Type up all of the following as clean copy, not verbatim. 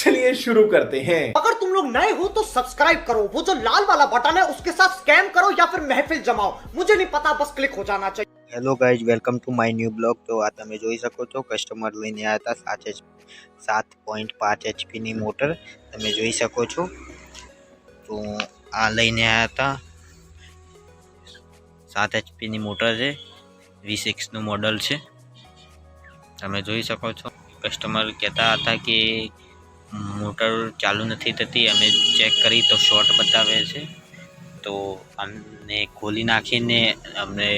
चलिए शुरू करते हैं। अगर तुम लोग नए हो तो सब्सक्राइब करो, वो जो लाल वाला बटन है उसके साथ स्कैम करो या फिर महफिल जमाओ, मुझे नहीं पता, बस क्लिक हो जाना चाहिए। Hello guys, welcome to my new blog. તો આ તમે જોઈ શકો છો કસ્ટમર લઈને આવ્યા હતા 7.5 એચપીની મોટર તમે જોઈ શકો છો। તો આ લઈને આવ્યા હતા 7 એચપીની મોટર છે, V6નું મોડલ છે તમે જોઈ શકો છો। કસ્ટમર કહેતા હતા કે મોટર ચાલુ નથી થતી, અમે ચેક કરી તો શોર્ટ બતાવે છે, તો અમને ખોલી નાખીને અમને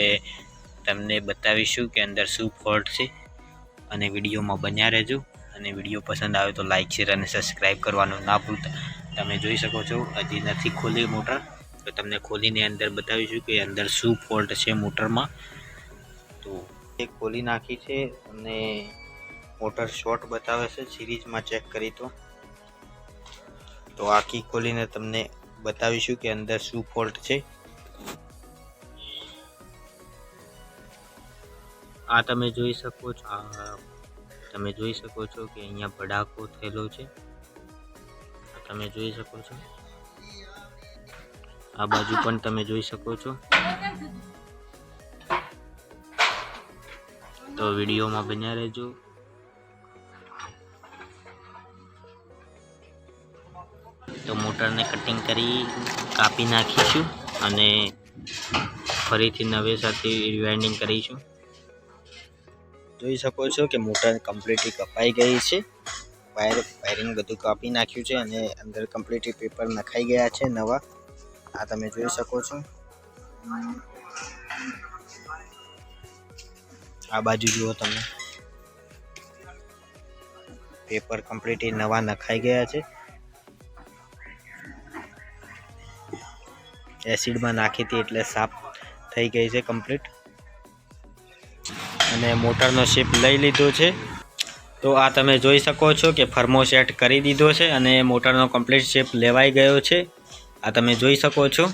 તમને બતાવીશું કે અંદર શું ફોલ્ટ છે અને વિડીયોમાં બન્યા રહેજો। અને વિડીયો પસંદ આવે તો લાઈક શેર અને સબસ્ક્રાઈબ કરવાનું ના ભૂલતા। તમે જોઈ શકો છો હજી નથી ખોલી મોટર, તો તમને ખોલીને અંદર બતાવીશું કે અંદર શું ફોલ્ટ છે મોટરમાં। તો એ ખોલી નાખી છે અને મોટર શોર્ટ બતાવે છે સિરીઝમાં ચેક કરી તો આખી ખોલીને તમને બતાવીશું કે અંદર શું ફોલ્ટ છે। આ તમે જોઈ શકો છો, તમે જોઈ શકો છો કે અહીંયા ભડાકો થયેલો છે, તમે જોઈ શકો છો। આ બાજુ પણ તમે જોઈ શકો છો। તો વિડીયોમાં બન્યા રહેજો। તો મોટરને કટિંગ કરી કાપી નાખીશું અને ફરીથી નવેસરથી રિવાઇન્ડિંગ કરીશું। જોઈ શકો છો કે મોટર કમ્પ્લીટલી કપાઈ ગઈ છે, વાયરિંગ બધું કાપી નાખ્યું છે અને અંદર કમ્પ્લીટલી પેપર નખાઈ ગયા છે નવા। આ તમે જોઈ શકો છો। આ બાજુ જુઓ તમે, પેપર કમ્પ્લીટલી નવા નખાઈ ગયા છે, એસિડમાં નાખી હતી એટલે સાફ થઈ ગઈ છે કમ્પ્લીટ। અને મોટરનો શેપ લઈ લીધો છે। તો આ તમે જોઈ શકો છો કે ફર્મો સેટ કરી દીધો છે અને મોટરનો કમ્પ્લીટ શેપ લેવાઈ ગયો છે, આ તમે જોઈ શકો છો।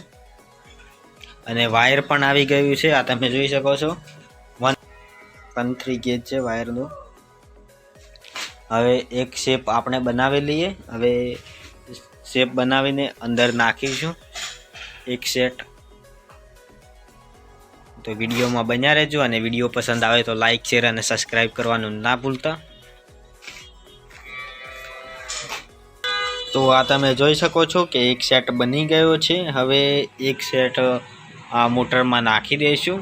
અને વાયર પણ આવી ગયું છે, આ તમે જોઈ શકો છો। 1.3 ગેજ છે વાયરનો। હવે એક શેપ આપણે બનાવી લઈએ। હવે શેપ બનાવીને અંદર નાખીશું એક સેટ। તો વિડીયોમાં બન્યા રહેજો અને વિડીયો પસંદ આવે તો લાઈક શેર અને સબસ્ક્રાઈબ કરવાનું ના ભૂલતા। તો આ તમે જોઈ શકો છો કે એક સેટ બની ગયો છે। હવે એક સેટ આ મોટરમાં નાખી દઈશું,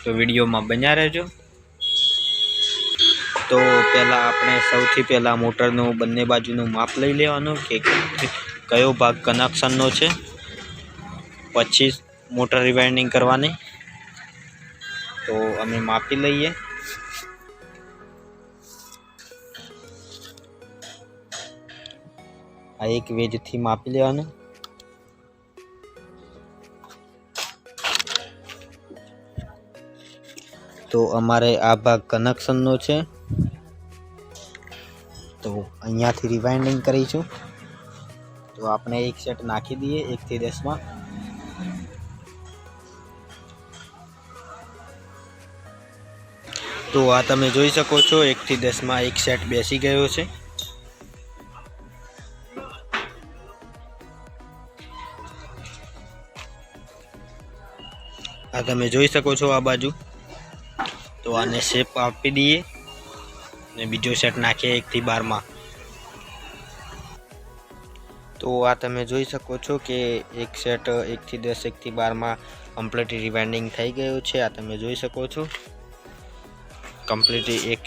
તો વિડીયોમાં બન્યા રહેજો। તો પહેલાં આપણે સૌથી પહેલાં મોટરનું બંને બાજુનું માપ લઈ લેવાનું કે કયો ભાગ કનેક્શનનો છે, પછી મોટર રિવાઇન્ડિંગ કરવાની। તો અમે માપી લઈએ। આ એક વેજથી માપી લેવાનું। તો અમારે આ ભાગ કનેક્શનનો છે, તો અહીંયાથી રિવાઇન્ડિંગ કરીશું। તો આપણે એક સેટ નાખી દઈએ 1 થી 10માં। તો આ તમે જોઈ શકો છો 1 થી 10માં એક સેટ બેસી ગયો છે। આ તમે જોઈ શકો છો આ બાજુ। તો આને શેપ આપી દઈએ અને બીજો સેટ નાખીએ 1 થી 12માં। તો આ તમે જોઈ શકો છો કે એક સેટ 1 થી 10 1 થી 12માં કમ્પ્લીટ રિવાઇન્ડિંગ થઈ ગયો છે, આ તમે જોઈ શકો છો। કમ્પ્લીટલી એક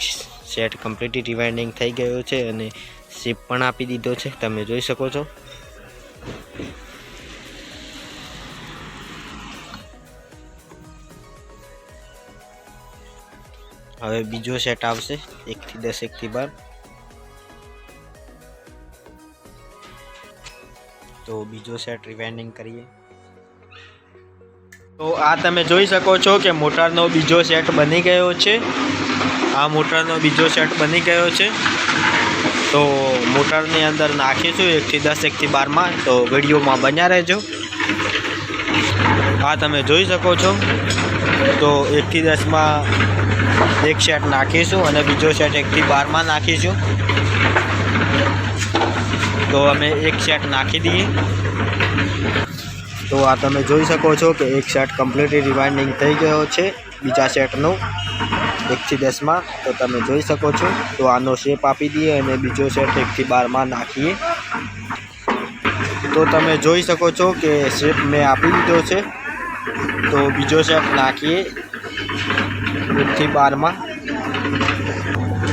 સેટ કમ્પ્લીટલી રિવાઇન્ડિંગ થઈ ગયો છે અને શેપ પણ આપી દીધો છે, તમે જોઈ શકો છો। હવે બીજો સેટ આવશે 1 થી 10 1 થી 12। તો બીજો સેટ રિવાઇન્ડિંગ કરીએ। તો આ તમે જોઈ શકો છો કે મોટરનો બીજો સેટ બની ગયો છે। આ મોટરનો બીજો સેટ બની ગયો છે, તો મોટરની અંદર નાખીશું 1 થી 10 1 થી 12માં। તો વિડીયોમાં બન્યા રહેજો। આ તમે જોઈ શકો છો, તો 1 થી 10માં એક સેટ નાખીશું અને બીજો સેટ 1 થી 12માં નાખીશું। તો અમે એક સેટ નાખી દઈએ. તો આ તમે જોઈ શકો છો કે એક સેટ કમ્પ્લીટલી રિવાઇન્ડિંગ થઈ ગયો છે બીજા સેટનો 1 થી 10 માં. તો તમે જોઈ શકો છો. તો આનો શેપ આપી દઈએ અને બીજો સેટ 1 થી 12 માં નાખીએ. તો તમે જોઈ શકો છો કે શેપ મેં આપી દીધો છે. તો બીજો સેટ નાખીએ 1 થી 12 માં.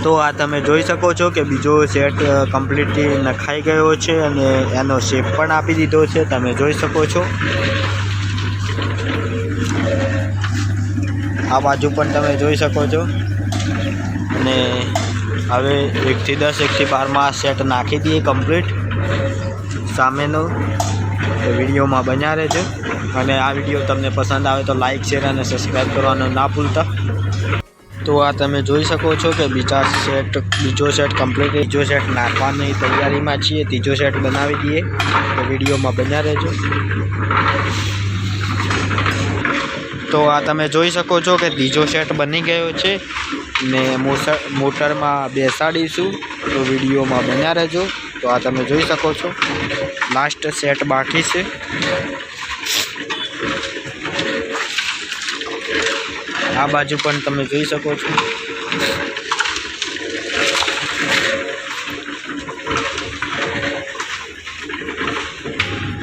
તો આ તમે જોઈ શકો છો કે બીજો સેટ કમ્પ્લીટલી નખાઈ ગયો છે અને એનો શેપ પણ આપી દીધો છે. તમે જોઈ શકો છો. આ બાજુ પણ તમે જોઈ શકો છો. અને હવે 1 થી 10 1 થી 12 માં સેટ નાખી દઈએ કમ્પ્લીટ સામેનો. તો વિડીયોમાં બન્યા રહેજો. અને આ વિડીયો તમને પસંદ આવે તો લાઇક શેર અને સબસ્ક્રાઈબ કરવાનું ના ભૂલતા. તો આ તમે જોઈ શકો છો કે બીજો સેટ કમ્પ્લીટ બીજો સેટ નાખવાની તૈયારીમાં છીએ. ત્રીજો સેટ બનાવી દઈએ. તો વિડીયોમાં બન્યા રહેજો. તો આ તમે જોઈ શકો છો કે ત્રીજો સેટ બની ગયો છે ને મોટરમાં બેસાડીશું. તો વિડીયોમાં બન્યા રહેજો. તો આ તમે જોઈ શકો છો લાસ્ટ સેટ બાકી છે. આ બાજુ પણ તમે જોઈ શકો છો.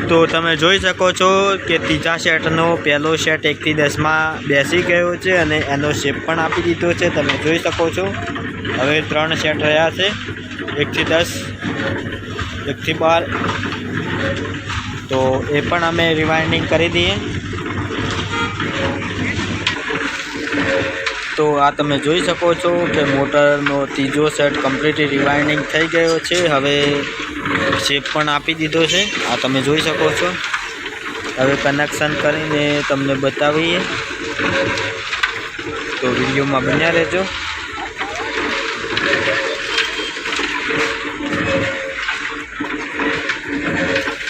તો તમે જોઈ શકો છો કે ત્રીજા સેટનો પહેલો સેટ 1 થી 10 માં બેસી ગયો છે અને એનો શેપ પણ આપી દીધો છે. તમે જોઈ શકો છો. હવે 3 સેટ રહ્યા છે 1 થી 10 1 થી 12. તો એ પણ અમે રિવાઇન્ડિંગ કરી દઈએ. તો આ તમે જોઈ શકો છો કે મોટરનો ત્રીજો સેટ કમ્પ્લીટલી રિવાઇન્ડિંગ થઈ ગયો છે. હવે શેપ પણ આપી દીધો છે. આ તમે જોઈ શકો છો. હવે કનેક્શન કરીને તમને બતાવીએ. તો વિડીયોમાં બન્યા રહેજો.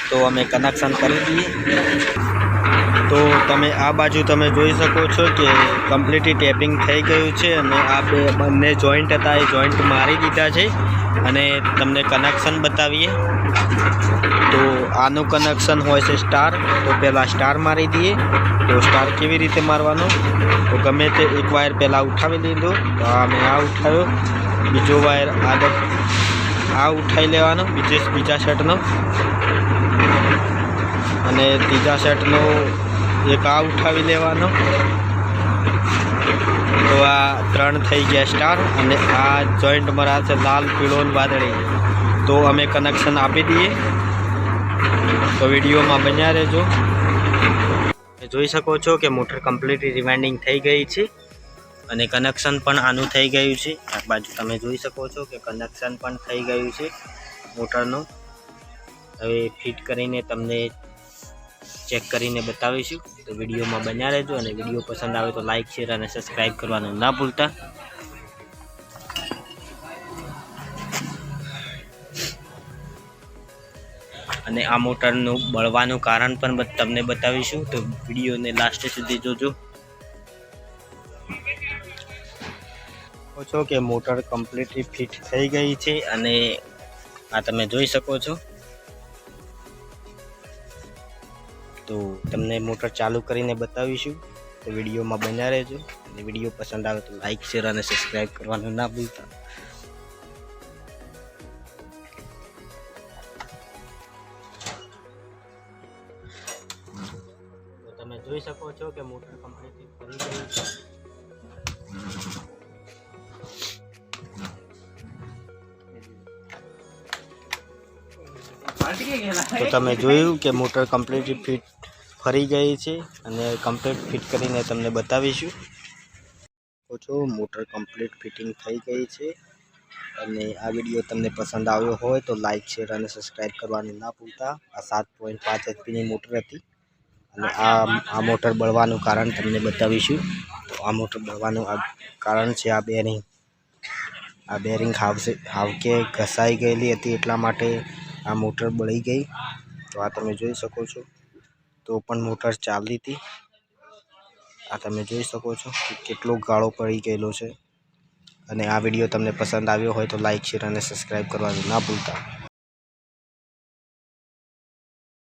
તો અમે કનેક્શન કરી દઈએ. તો તમે આ બાજુ તમે જોઈ શકો છો કે કમ્પ્લીટલી ટેપિંગ થઈ ગયું છે અને આ બંને જોઈન્ટ હતા એ જોઈન્ટ મારી દીધા છે. અને તમને કનેક્શન બતાવીએ. તો આનું કનેક્શન હોય છે સ્ટાર. તો પહેલાં સ્ટાર મારી દઈએ. તો સ્ટાર કેવી રીતે મારવાનો? તો ગમે તે એક વાયર પહેલાં ઉઠાવી લીધો. તો મેં આ ઉઠાવ્યો. બીજો વાયર આગળ આ ઉઠાવી લેવાનો બીજા સેટનો. અને ત્રીજા સેટનો એક આ ઉઠાવી લેવાનો. તો આ 3 થઈ ગયા સ્ટાર. અને આ જોઈન્ટ મારા છે લાલ પીળો અને વાદળી. તો અમે કનેક્શન આપી દઈએ. તો વિડીયોમાં બન્યા રહેજો. જોઈ શકો છો કે મોટર કમ્પ્લીટલી રિવાઇન્ડિંગ થઈ ગઈ છે અને કનેક્શન પણ આનું થઈ ગયું છે. આ બાજુ તમે જોઈ શકો છો કે કનેક્શન પણ થઈ ગયું છે મોટરનું. હવે ફિટ કરીને તમને ચેક કરીને બતાવીશું. તો વિડીયોમાં બન્યા રહેજો. અને વિડીયો પસંદ આવે તો લાઇક શેર અને સબસ્ક્રાઈબ કરવાનું ના ભૂલતા. અને આ મોટરનું બળવાનું કારણ પણ તમને બતાવીશું. તો વિડીયોને લાસ્ટ સુધી જોજો. છો કે મોટર કમ્પ્લીટલી ફિટ થઈ ગઈ છે અને આ તમે જોઈ શકો છો. તો તમને મોટર ચાલુ કરીને બતાવીશું. તો વિડીયોમાં બન્યા રહેજો. અને વિડીયો પસંદ આવે તો લાઇક શેર અને સબસ્ક્રાઈબ કરવાનું ના ભૂલતા. તો તમે જોઈ શકો છો કે મોટર કમ્પ્લીટલી ફરી ગઈ છે. તો તમે જોયું કે મોટર કમ્પ્લીટલી ફિટ ફરી ગઈ છે અને કમ્પ્લીટ ફિટ કરીને તમને બતાવીશું. છો મોટર કમ્પ્લીટ ફિટિંગ થઈ ગઈ છે. અને આ વિડીયો તમને પસંદ આવ્યો હોય તો લાઇક શેર અને સબસ્ક્રાઈબ કરવાનું ના ભૂલતા. આ 7.5 HP મોટર હતી અને આ મોટર બળવાનું કારણ તમને બતાવીશું. તો આ મોટર બળવાનું કારણ છે આ બેરિંગ. આ બેરિંગ હાવકે ઘસાઈ ગયેલી હતી એટલા માટે આ મોટર બળી ગઈ. તો આ તમે જોઈ શકો છો. તો પણ મોટર ચાલતી હતી. આ તમે જોઈ શકો છો કે કેટલો ગાળો પડી ગયેલો છે. અને આ વિડીયો તમને પસંદ આવ્યો હોય તો લાઇક શેર અને સબસ્ક્રાઈબ કરવાનું ના ભૂલતા.